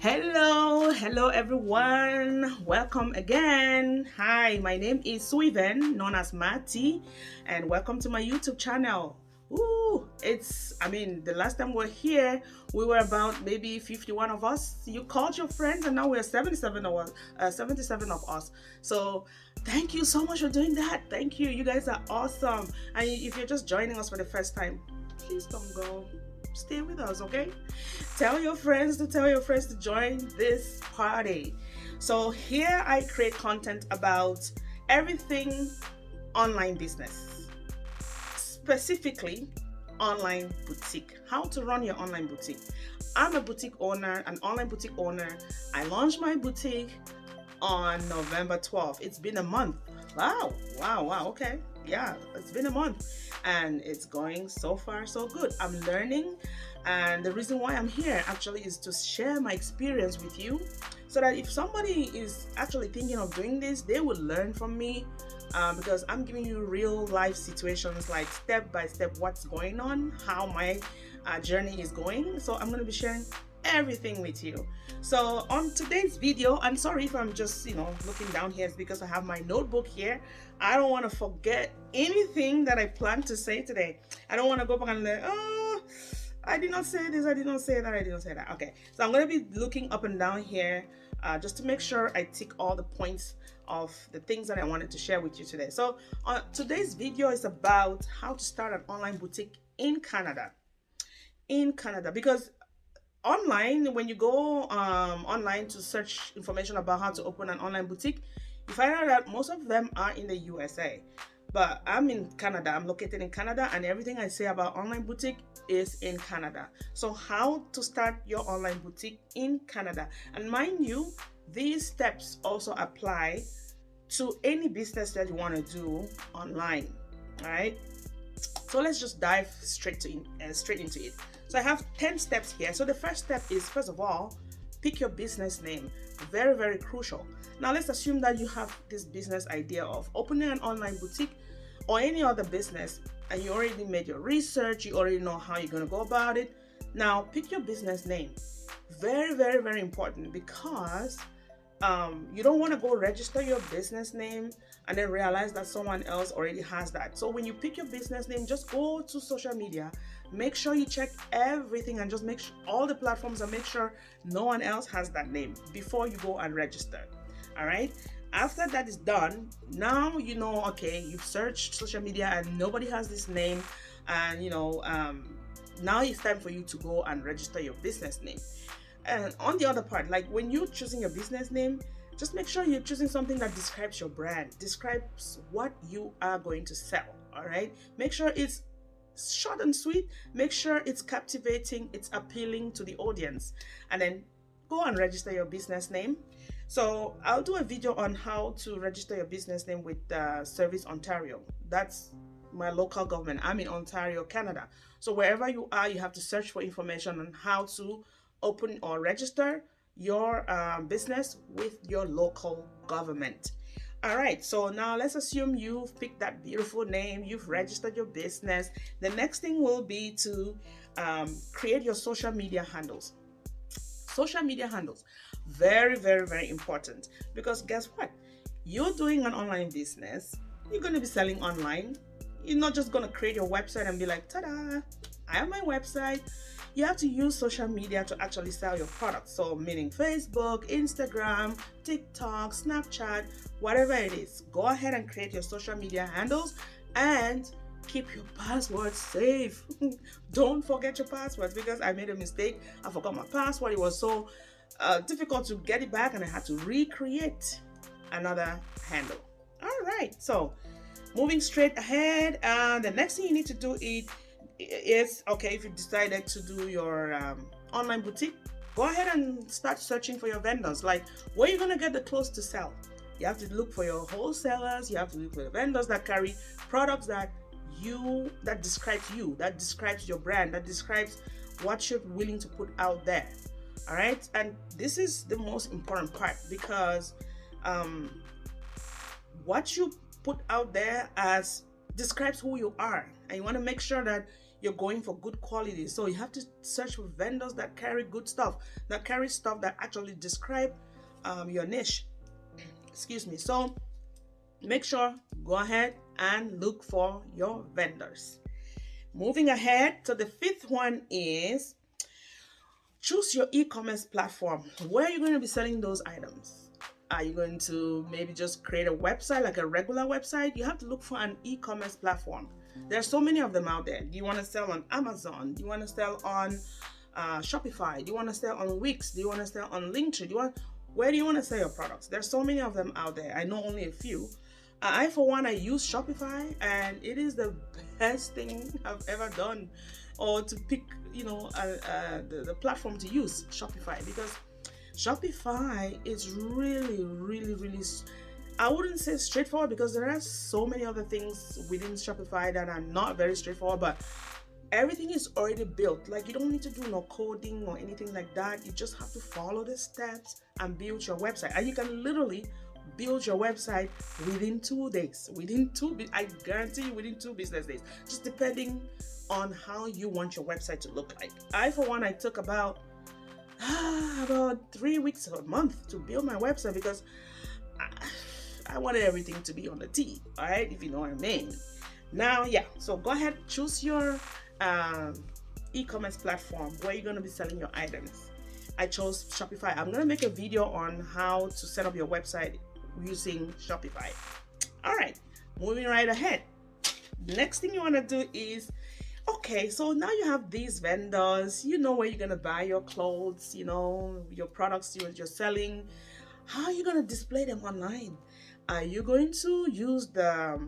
Hello everyone. Welcome again. Hi, my name is Suiven, known as Mati, and welcome to my YouTube channel. The last time we were here, we were about maybe 51 of us. You called your friends, and now we're 77 of us. 77 of us. So thank you so much for doing that. Thank you. You guys are awesome. And if you're just joining us for the first time, please don't go. Stay with us, okay? Tell your friends to join this party. So here I create content about everything online business, specifically online boutique, how to run your online boutique. I'm a boutique owner, an online boutique owner. I launched my boutique on November 12th. It's been a month. Wow. Okay. Yeah, it's been a month and it's going so far so good. I'm learning, and the reason why I'm here actually is to share my experience with you, so that if somebody is actually thinking of doing this, they will learn from me, because I'm giving you real life situations, like step by step what's going on, how my journey is going. So I'm going to be sharing everything with you. So on today's video, I'm sorry if I'm just looking down here, it's because I have my notebook here. I don't want to forget anything that I plan to say today. I don't want to go back and I did not say this, I did not say that, I didn't say that. Okay, so I'm going to be looking up and down here, just to make sure I tick all the points of the things that I wanted to share with you today. So today's video is about how to start an online boutique in Canada. Because online, when you go online to search information about how to open an online boutique, you find out that most of them are in the USA. But I'm in Canada. I'm located in Canada, and everything I say about online boutique is in Canada. So how to start your online boutique in Canada. And mind you, these steps also apply to any business that you want to do online. All right. So let's just dive straight into it. So I have 10 steps here. So the first step is, first of all, pick your business name. Very, very crucial. Now let's assume that you have this business idea of opening an online boutique or any other business, and you already made your research, you already know how you're going to go about it. Now pick your business name. Very, very, very important, because you don't want to go register your business name and then realize that someone else already has that. So when you pick your business name, just go to social media, make sure you check everything, and just make sure all the platforms, and make sure no one else has that name before you go and register. All right. After that is done, now you know, okay, you've searched social media and nobody has this name, and now it's time for you to go and register your business name. And on the other part, like when you're choosing your business name, just make sure you're choosing something that describes your brand, describes what you are going to sell. All right. Make sure it's short and sweet. Make sure it's captivating, it's appealing to the audience, and then go and register your business name. So I'll do a video on how to register your business name with Service Ontario. That's my local government. I'm in Ontario, Canada. So wherever you are, you have to search for information on how to open or register your business with your local government. All right, so now let's assume you've picked that beautiful name, you've registered your business. The next thing will be to create your social media handles. Social media handles, very, very, very important, because guess what? You're doing an online business, you're going to be selling online. You're not just going to create your website and be like, ta-da, I have my website. You have to use social media to actually sell your products. So meaning Facebook, Instagram, TikTok, Snapchat, whatever it is. Go ahead and create your social media handles and keep your passwords safe. Don't forget your passwords, because I made a mistake. I forgot my password. It was so difficult to get it back, and I had to recreate another handle. All right, so moving straight ahead, the next thing you need to do is okay, if you decided to do your online boutique, go ahead and start searching for your vendors. Like, where are you going to get the clothes to sell? You have to look for your wholesalers, you have to look for the vendors that carry products that describes you, that describes your brand, that describes what you're willing to put out there. All right, and this is the most important part, because what you put out there as describes who you are, and you want to make sure that you're going for good quality. So you have to search for vendors that carry good stuff, that carry stuff that actually describe your niche. Excuse me. So make sure, go ahead and look for your vendors. Moving ahead, so the fifth one is choose your e-commerce platform. Where are you going to be selling those items? Are you going to maybe just create a website, like a regular website? You have to look for an e-commerce platform. There are so many of them out there. Do you want to sell on Amazon? Do you want to sell on Shopify? Do you want to sell on Wix? Do you want to sell on Linktree? Where do you want to sell your products? There's so many of them out there. I know only a few. I, for one, I use Shopify, and it is the best thing I've ever done, or to pick, the platform to use, Shopify, because Shopify is really, really, really, I wouldn't say straightforward, because there are so many other things within Shopify that are not very straightforward, but everything is already built. Like, you don't need to do no coding or anything like that. You just have to follow the steps and build your website. And you can literally build your website within 2 days. I guarantee you, within 2 business days, just depending on how you want your website to look like. I, for one, I took about 3 weeks or a month to build my website, because I wanted everything to be on the T, all right, if you know what I mean. Now, yeah, so go ahead, choose your e-commerce platform where you're going to be selling your items. I chose Shopify. I'm going to make a video on how to set up your website using Shopify. All right, moving right ahead. The next thing you want to do is, okay, so now you have these vendors, you know where you're going to buy your clothes, your products you're selling. How are you going to display them online? Are you going to use the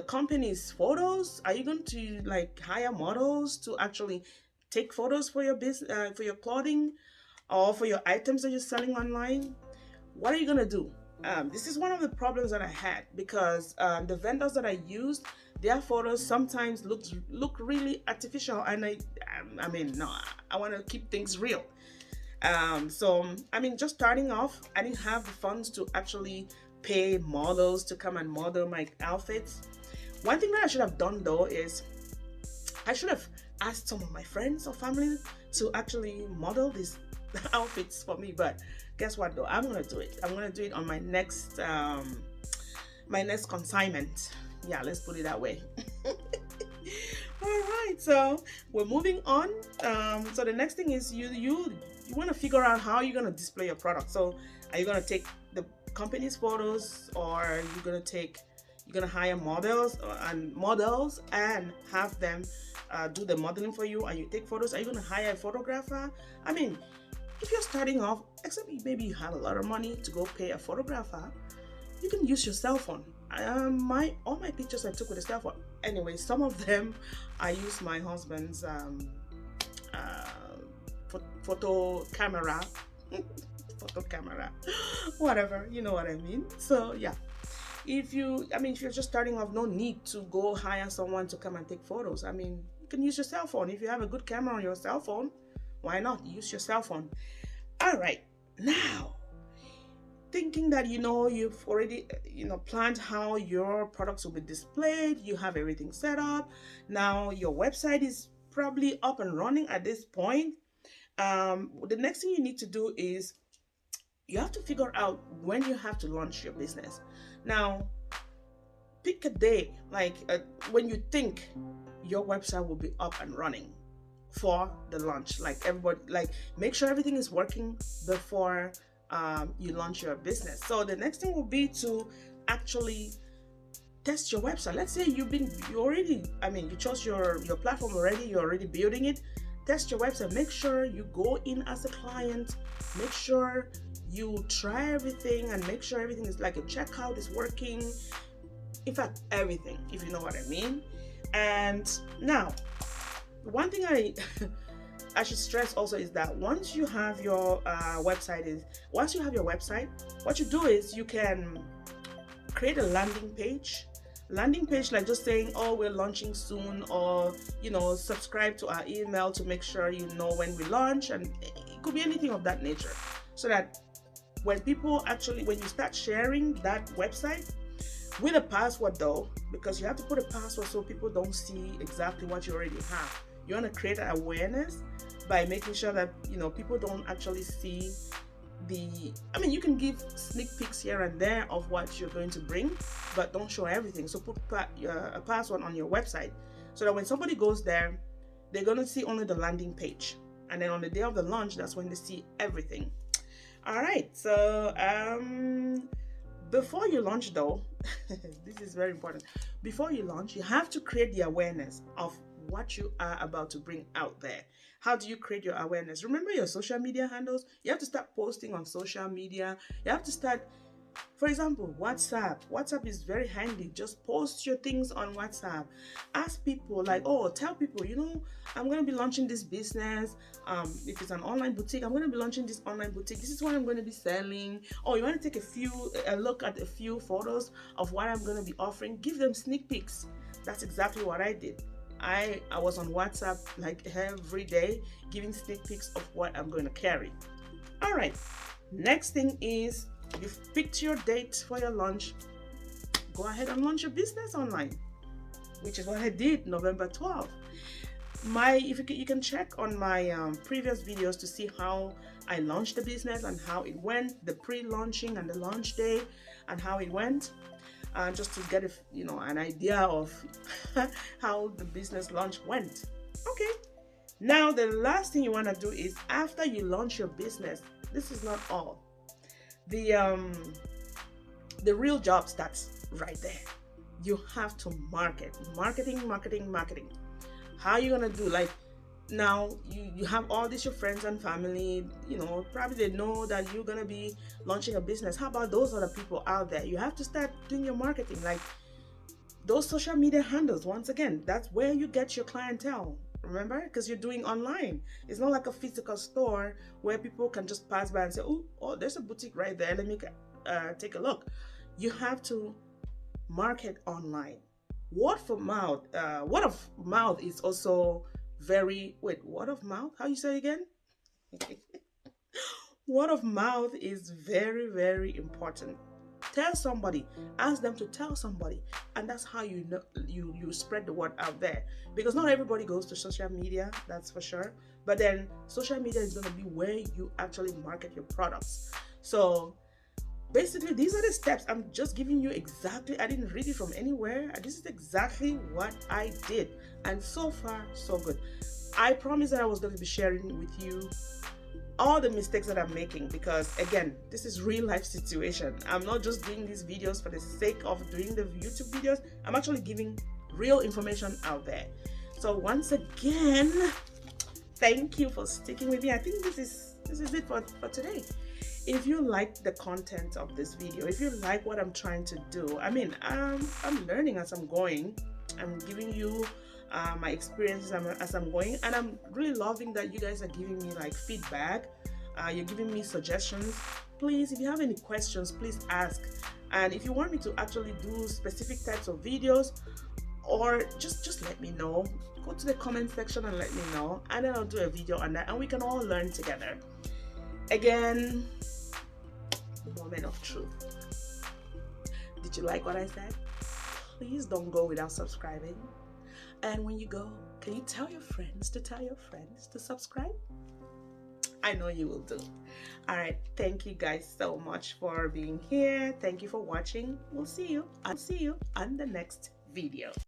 company's photos? Are you going to hire models to actually take photos for your business, for your clothing, or for your items that you're selling online? What are you going to do? This is one of the problems that I had, because the vendors that I used, their photos sometimes look really artificial, and I mean, no, I want to keep things real. So just starting off, I didn't have the funds to actually pay models to come and model my outfits. One thing that I should have done, though, is I should have asked some of my friends or family to actually model these outfits for me. But guess what, though? I'm gonna do it. I'm gonna do it on my next consignment. Yeah, let's put it that way. All right, so we're moving on. So the next thing is you want to figure out how you're gonna display your product. So are you gonna take the company's photos, or you're gonna hire models and have them do the modeling for you, and you take photos? Are you gonna hire a photographer? I mean, if you're starting off, except maybe you have a lot of money to go pay a photographer, you can use your cell phone. All my pictures I took with a cell phone. Anyway, some of them I use my husband's photo camera, whatever, you know what I mean. So yeah, if you're just starting off, no need to go hire someone to come and take photos. You can use your cell phone. If you have a good camera on your cell phone, why not use your cell phone? All right, now thinking that you've already planned how your products will be displayed, you have everything set up. Now your website is probably up and running at this point. The next thing you need to do is you have to figure out when you have to launch your business. Now, pick a day, when you think your website will be up and running for the launch. Make sure everything is working before you launch your business. So the next thing will be to actually test your website. Let's say you chose your platform already, you're already building it. Test your website. Make sure you go in as a client. Make sure you try everything and make sure everything is like a checkout is working. In fact, everything, if you know what I mean. And now, one thing I should stress also is that once you have your website, what you do is you can create a landing page, like just saying, oh, we're launching soon, or subscribe to our email to make sure you know when we launch. And it could be anything of that nature, so that when you start sharing that website, with a password though, because you have to put a password so people don't see exactly what you already have. You want to create awareness by making sure that people don't actually see you can give sneak peeks here and there of what you're going to bring, but don't show everything. So put a password on your website so that when somebody goes there, they're going to see only the landing page, and then on the day of the launch, that's when they see everything. All right, so before you launch though, this is very important. Before you launch, you have to create the awareness of what you are about to bring out there. How do you create your awareness? Remember your social media handles. You have to start posting on social media. You have to start, for example, WhatsApp is very handy. Just post your things on WhatsApp. Ask people, like, oh, tell people, I'm going to be launching this business. If it's an online boutique, I'm going to be launching this online boutique. This is what I'm going to be selling. Oh, you want to take a look at a few photos of what I'm going to be offering? Give them sneak peeks. That's exactly what I did. I was on WhatsApp like every day, giving sneak peeks of what I'm going to carry. All right. Next thing is, you've picked your date for your launch. Go ahead and launch your business online, which is what I did November 12th. You can check on my previous videos to see how I launched the business and how it went, the pre-launching and the launch day and how it went. Just to get an idea of how the business launch went. Okay. Now the last thing you want to do is, after you launch your business, this is not all. The real job starts right there. You have to market. Marketing. How are you gonna do? Like, now you have all this, your friends and family, probably they know that you're gonna be launching a business. How about those other people out there? You have to start doing your marketing, like those social media handles. Once again, that's where you get your clientele. Remember, because you're doing online. It's not like a physical store where people can just pass by and say, oh, there's a boutique right there, let me take a look. You have to market online. Word of mouth is also word of mouth, how you say it again? Word of mouth is very, very important. Tell somebody, ask them to tell somebody, and that's how you spread the word out there. Because not everybody goes to social media, that's for sure. But then social media is going to be where you actually market your products. So basically, these are the steps. I'm just giving you exactly, I didn't read it from anywhere. This is exactly what I did. And so far, so good. I promised that I was going to be sharing with you all the mistakes that I'm making, because again, this is real life situation. I'm not just doing these videos for the sake of doing the YouTube videos. I'm actually giving real information out there. So once again, thank you for sticking with me. I think this is it for today. If you like the content of this video, if you like what I'm trying to do, I'm learning as I'm going. I'm giving you my experiences as I'm going, and I'm really loving that you guys are giving me like feedback. You're giving me suggestions. Please, if you have any questions, please ask. And if you want me to actually do specific types of videos, or just let me know. Go to the comment section and let me know, and then I'll do a video on that, and we can all learn together. Again, moment of truth. Did you like what I said? Please don't go without subscribing. And when you go, can you tell your friends to subscribe? I know you will do. All right. Thank you guys so much for being here. Thank you for watching. I'll see you on the next video.